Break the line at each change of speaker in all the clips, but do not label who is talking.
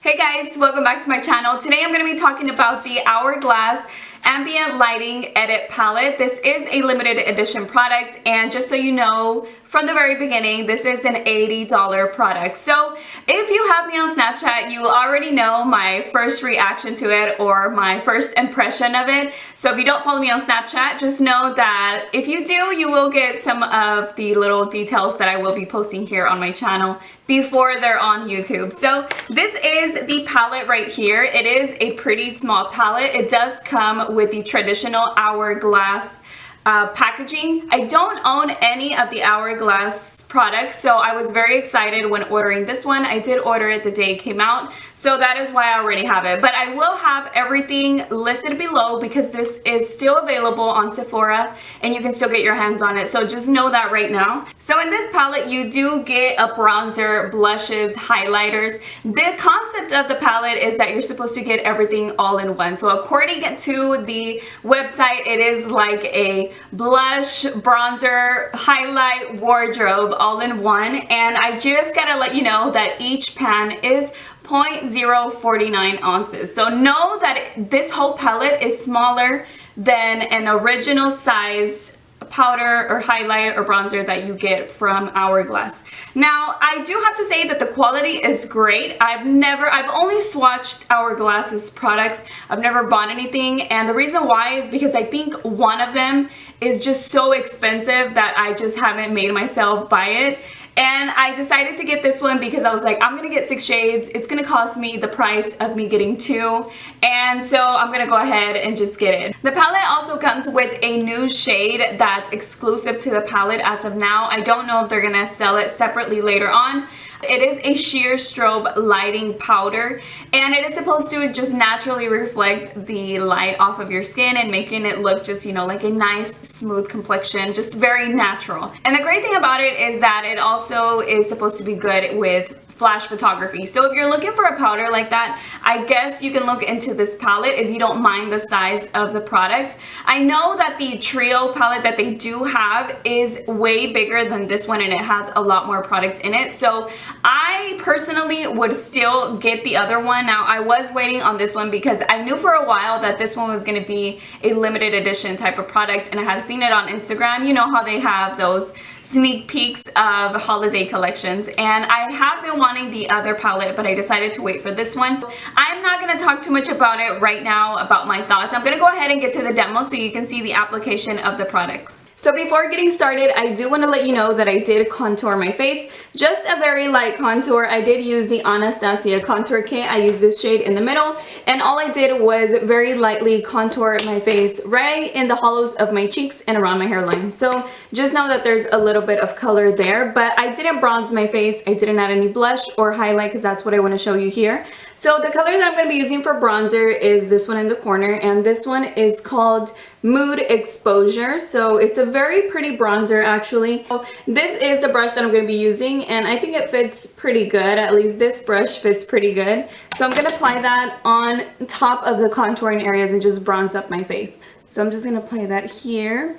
Hey guys, welcome back to my channel. Today I'm going to be talking about the Hourglass Ambient Lighting Edit Palette. This is a limited edition product, and just so you know from the very beginning, this is an $80 product. So if you have me on Snapchat, you already know my first reaction to it or my first impression of it. So if you don't follow me on Snapchat, just know that if you do, you will get some of the little details that I will be posting here on my channel before they're on YouTube. So this is the palette right here. It is a pretty small palette. It does come with the traditional Hourglass packaging. I don't own any of the Hourglass products, so I was very excited when ordering this one. I did order it the day it came out, so that is why I already have it. But I will have everything listed below because this is still available on Sephora and you can still get your hands on it, so just know that right now. So in this palette you do get a bronzer, blushes, highlighters. The concept of the palette is that you're supposed to get everything all in one. So according to the website, it is like a blush, bronzer, highlight, wardrobe all in one. And I just gotta let you know that each pan is 0.049 ounces. So know that this whole palette is smaller than an original size powder or highlight or bronzer that you get from Hourglass. Now, I do have to say that the quality is great. I've only swatched Hourglass's products. I've never bought anything, and the reason why is because I think one of them is just so expensive that I just haven't made myself buy it. And I decided to get this one because I was like, I'm gonna get 6 shades. It's gonna cost me the price of me getting 2. And so I'm gonna go ahead and just get it. The palette also comes with a new shade that's exclusive to the palette as of now. I don't know if they're gonna sell it separately later on. It is a sheer strobe lighting powder, and it is supposed to just naturally reflect the light off of your skin and making it look just, you know, like a nice smooth complexion, just very natural. And the great thing about it is that it also is supposed to be good with flash photography. So if you're looking for a powder like that, I guess you can look into this palette if you don't mind the size of the product. I know that the trio palette that they do have is way bigger than this one and it has a lot more product in it. So I personally would still get the other one. Now, I was waiting on this one because I knew for a while that this one was going to be a limited edition type of product, and I had seen it on Instagram. You know how they have those sneak peeks of holiday collections, and I have been wanting the other palette, but I decided to wait for this one. I'm not going to talk too much about it right now, about my thoughts. I'm going to go ahead and get to the demo so you can see the application of the products. So before getting started, I do want to let you know that I did contour my face. Just a very light contour. I did use the Anastasia contour kit. I used this shade in the middle, and all I did was very lightly contour my face right in the hollows of my cheeks and around my hairline. So just know that there's a little bit of color there, but I didn't bronze my face. I didn't add any blush or highlight because that's what I want to show you here. So the color that I'm going to be using for bronzer is this one in the corner, and this one is called Mood Exposure. So it's a very pretty bronzer actually. So this is the brush that I'm going to be using, and I think it fits pretty good. At least this brush fits pretty good. So I'm going to apply that on top of the contouring areas and just bronze up my face. So I'm just going to apply that here.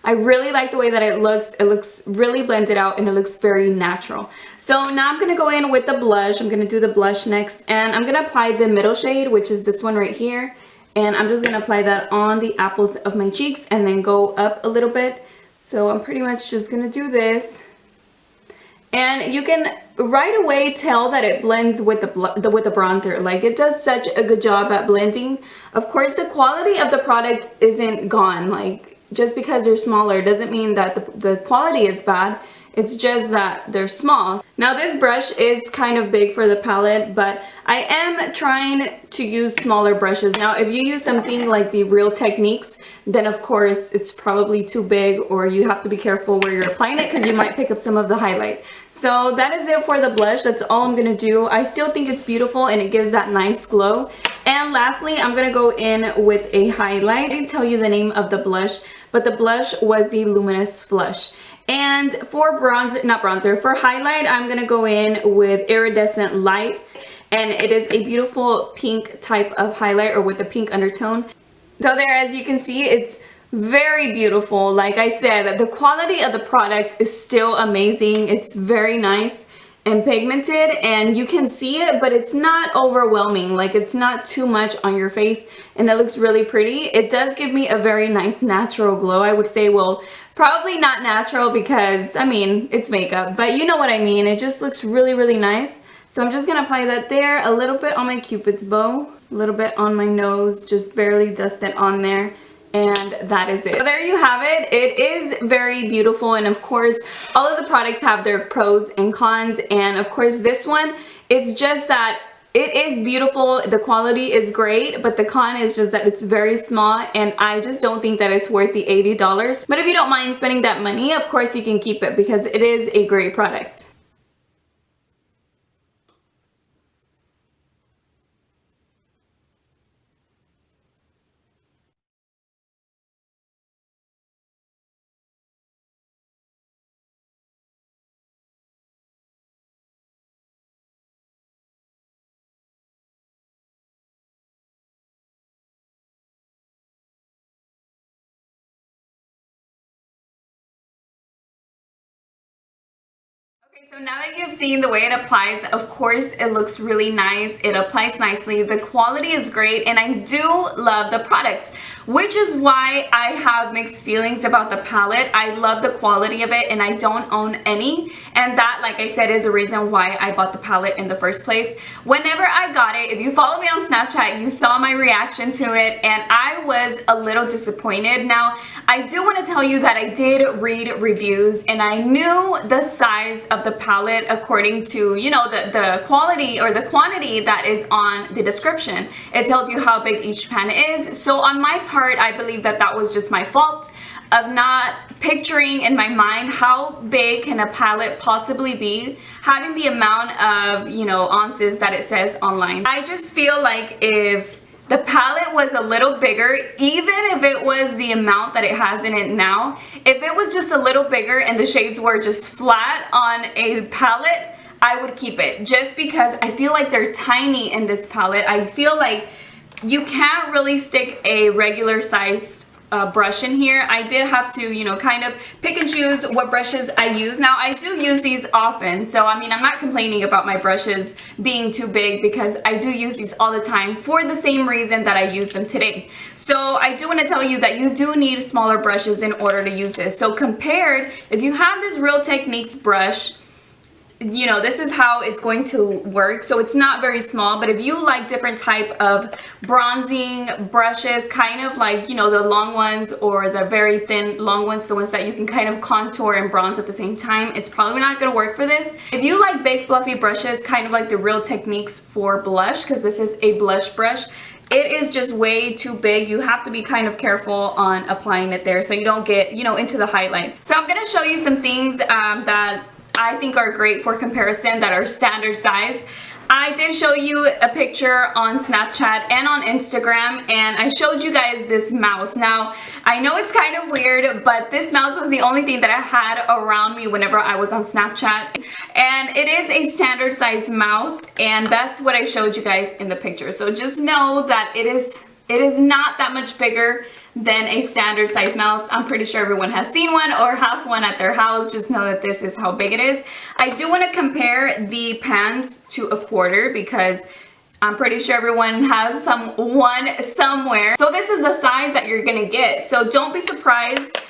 I really like the way that it looks. It looks really blended out and it looks very natural. So now I'm going to go in with the blush. I'm going to do the blush next, and I'm going to apply the middle shade, which is this one right here. And I'm just going to apply that on the apples of my cheeks and then go up a little bit. So I'm pretty much just going to do this. And you can right away tell that it blends with the bronzer. Like, it does such a good job at blending. Of course, the quality of the product isn't gone. Like, just because they're smaller doesn't mean that the quality is bad. It's just that they're small. Now this brush is kind of big for the palette, but I am trying to use smaller brushes. Now if you use something like the Real Techniques, then of course it's probably too big, or you have to be careful where you're applying it because you might pick up some of the highlight. So that is it for the blush. That's all I'm gonna do. I still think it's beautiful and it gives that nice glow. And lastly, I'm gonna go in with a highlight. I didn't tell you the name of the blush, but the blush was the Luminous Flush. And for bronzer, not bronzer, for highlight, I'm gonna go in with Iridescent Light. and it is a beautiful pink type of highlight, or with a pink undertone. So there, as you can see, it's very beautiful. Like I said, the quality of the product is still amazing. It's very nice and pigmented, and you can see it, but it's not overwhelming. Like, it's not too much on your face, and it looks really pretty. It does give me a very nice natural glow, I would say. Well, probably not natural because, I mean, it's makeup, but you know what I mean. It just looks really, really nice. So I'm just gonna apply that there, a little bit on my Cupid's bow, a little bit on my nose, just barely dust it on there. And that is it. So there you have it. It is very beautiful, and of course all of the products have their pros and cons, and of course this one, it's just that it is beautiful, the quality is great, but the con is just that it's very small, and I just don't think that it's worth the $80. But if you don't mind spending that money, of course you can keep it because it is a great product. Okay, so now that you've seen the way it applies, of course it looks really nice. It applies nicely. The quality is great, and I do love the products, which is why I have mixed feelings about the palette. I love the quality of it, and I don't own any, and that, like I said, is a reason why I bought the palette in the first place. Whenever I got it, if you follow me on Snapchat, you saw my reaction to it, and I was a little disappointed. Now, I do want to tell you that I did read reviews, and I knew the size of the palette according to, you know, the quality or the quantity that is on the description. It tells you how big each pan is. So on my part, I believe that that was just my fault of not picturing in my mind how big can a palette possibly be, having the amount of, you know, ounces that it says online. I just feel like if the palette was a little bigger, even if it was the amount that it has in it now, if it was just a little bigger and the shades were just flat on a palette, I would keep it, just because I feel like they're tiny in this palette. I feel like you can't really stick a regular size brush in here. I did have to, you know, kind of pick and choose what brushes I use. Now, I do use these often, so I mean, I'm not complaining about my brushes being too big because I do use these all the time for the same reason that I used them today. So I do want to tell you that you do need smaller brushes in order to use this. So compared, if you have this Real Techniques brush, you know, this is how it's going to work. So it's not very small, but if you like different type of bronzing brushes, kind of like, you know, the long ones or the very thin long ones, the ones that you can kind of contour and bronze at the same time, it's probably not going to work for this. If you like big fluffy brushes, kind of like the Real Techniques for blush, because this is a blush brush, it is just way too big. You have to be kind of careful on applying it there so you don't get, you know, into the highlight. So I'm going to show you some things that I think are great for comparison that are standard size. I did show you a picture on Snapchat and on Instagram, and I showed you guys this mouse. Now, I know it's kind of weird, but this mouse was the only thing that I had around me whenever I was on Snapchat, and it is a standard size mouse, and that's what I showed you guys in the picture. So just know that it is not that much bigger than a standard size mouse. I'm pretty sure everyone has seen one or has one at their house. Just know that this is how big it is. I do want to compare the pans to a quarter because I'm pretty sure everyone has one somewhere. So this is the size that you're gonna get. So don't be surprised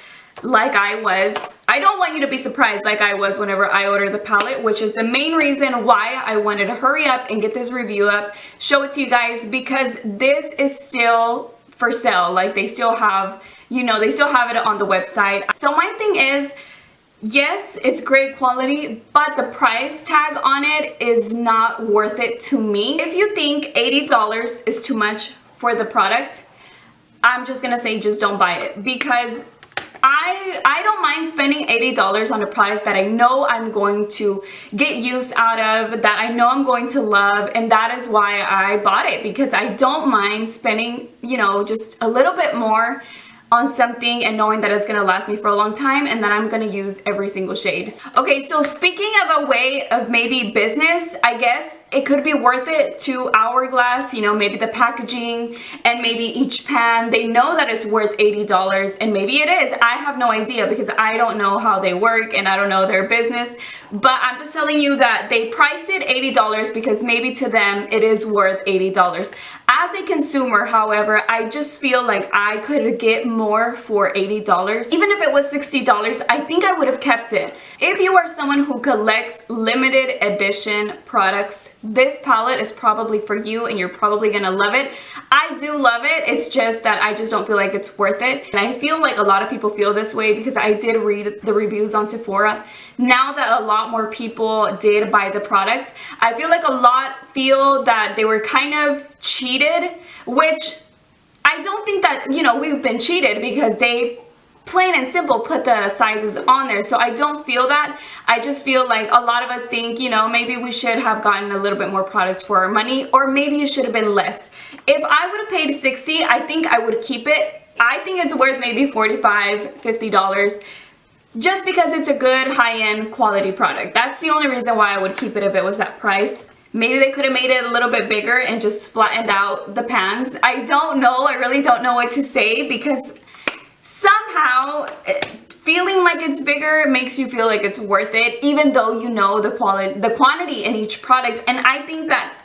like I was. I don't want you to be surprised like I was whenever I ordered the palette, which is the main reason why I wanted to hurry up and get this review up, show it to you guys, because this is still for sale. Like, they still have, you know, they still have it on the website. So my thing is, yes, it's great quality, but the price tag on it is not worth it to me. If you think $80 is too much for the product, I'm just gonna say just don't buy it, because I don't mind spending $80 on a product that I know I'm going to get use out of, that I know I'm going to love, and that is why I bought it, because I don't mind spending, you know, just a little bit more on something and knowing that it's gonna last me for a long time and that I'm gonna use every single shade. Okay, so speaking of a way of maybe business, I guess it could be worth it to Hourglass, you know, maybe the packaging and maybe each pan, they know that it's worth $80 and maybe it is. I have no idea because I don't know how they work and I don't know their business, but I'm just telling you that they priced it $80 because maybe to them it is worth $80. As a consumer, however, I just feel like I could get more for $80. Even if it was $60, I think I would have kept it. If you are someone who collects limited edition products, this palette is probably for you and you're probably gonna love it. I do love it, it's just that I just don't feel like it's worth it. And I feel like a lot of people feel this way because I did read the reviews on Sephora. Now that a lot more people did buy the product, I feel like a lot feel that they were kind of cheated, which I don't think that, you know, we've been cheated because they plain and simple put the sizes on there. So I don't feel that. I just feel like a lot of us think, you know, maybe we should have gotten a little bit more product for our money, or maybe it should have been less. If I would have paid $60, I think I would keep it. I think it's worth maybe $45, $50. Just because it's a good high-end quality product. That's the only reason why I would keep it if it was that price. Maybe they could have made it a little bit bigger and just flattened out the pans. I don't know. I really don't know what to say because somehow feeling like it's bigger makes you feel like it's worth it, even though you know the quantity in each product. And I think that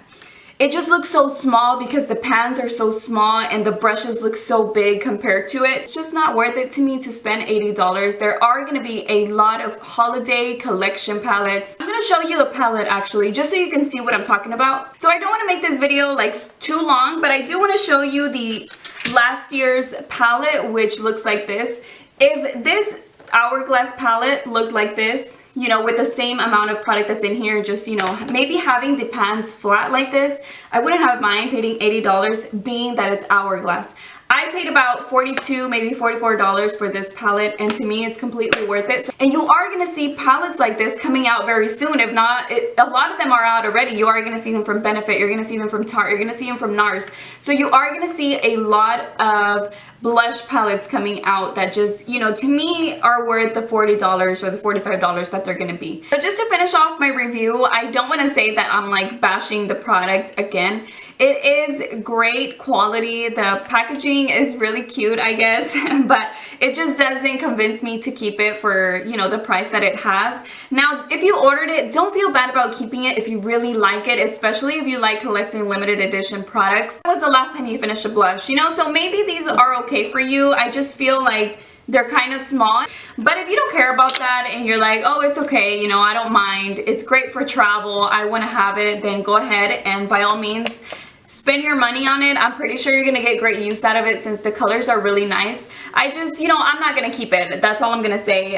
it just looks so small because the pans are so small and the brushes look so big compared to it. It's just not worth it to me to spend $80. There are going to be a lot of holiday collection palettes. I'm going to show you a palette actually, just so you can see what I'm talking about. So I don't want to make this video like too long, but I do want to show you the last year's palette, which looks like this. If this Hourglass palette looked like this, you know, with the same amount of product that's in here, just, you know, maybe having the pans flat like this, I wouldn't have mind paying $80, being that it's Hourglass. I paid about $42, maybe $44 for this palette, and to me it's completely worth it. And you are going to see palettes like this coming out very soon. If not, a lot of them are out already. You are going to see them from Benefit, you're going to see them from Tarte, you're going to see them from NARS. So you are going to see a lot of blush palettes coming out that just, you know, to me are worth the $40 or the $45 that they're going to be. So just to finish off my review, I don't want to say that I'm like bashing the product again. It is great quality. The packaging is really cute, I guess, but it just doesn't convince me to keep it for, you know, the price that it has. Now, if you ordered it, don't feel bad about keeping it if you really like it, especially if you like collecting limited edition products. When was the last time you finished a blush? You know, so maybe these are okay for you. I just feel like they're kind of small. But if you don't care about that and you're like, oh, it's okay, you know, I don't mind, it's great for travel, I want to have it, then go ahead and by all means spend your money on it. I'm pretty sure you're gonna get great use out of it since the colors are really nice. I just, you know, I'm not gonna keep it. That's all I'm gonna say.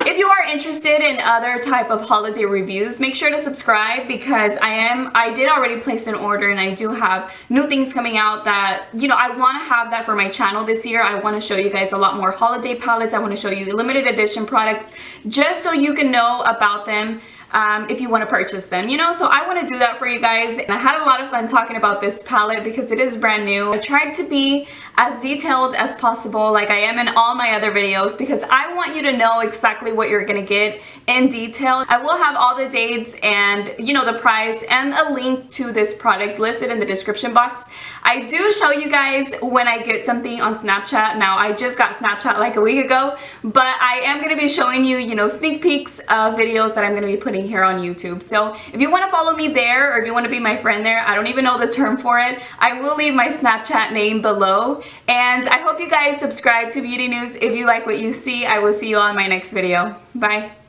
If you are interested in other type of holiday reviews, make sure to subscribe because I did already place an order and I do have new things coming out that, you know, I want to have that for my channel this year. I want to show you guys a lot more holiday palettes. I want to show you limited edition products just so you can know about them. If you want to purchase them, you know, so I want to do that for you guys. And I had a lot of fun talking about this palette because it is brand new. I tried to be as detailed as possible like I am in all my other videos because I want you to know exactly what you're gonna get in detail. I will have all the dates and, you know, the price and a link to this product listed in the description box. I do show you guys when I get something on Snapchat. Now, I just got Snapchat like a week ago, but I am going to be showing you, you know, sneak peeks of videos that I'm going to be putting here on YouTube. So if you want to follow me there or if you want to be my friend there, I don't even know the term for it, I will leave my Snapchat name below. And I hope you guys subscribe to Beauty News if you like what you see. I will see you all in my next video. Bye.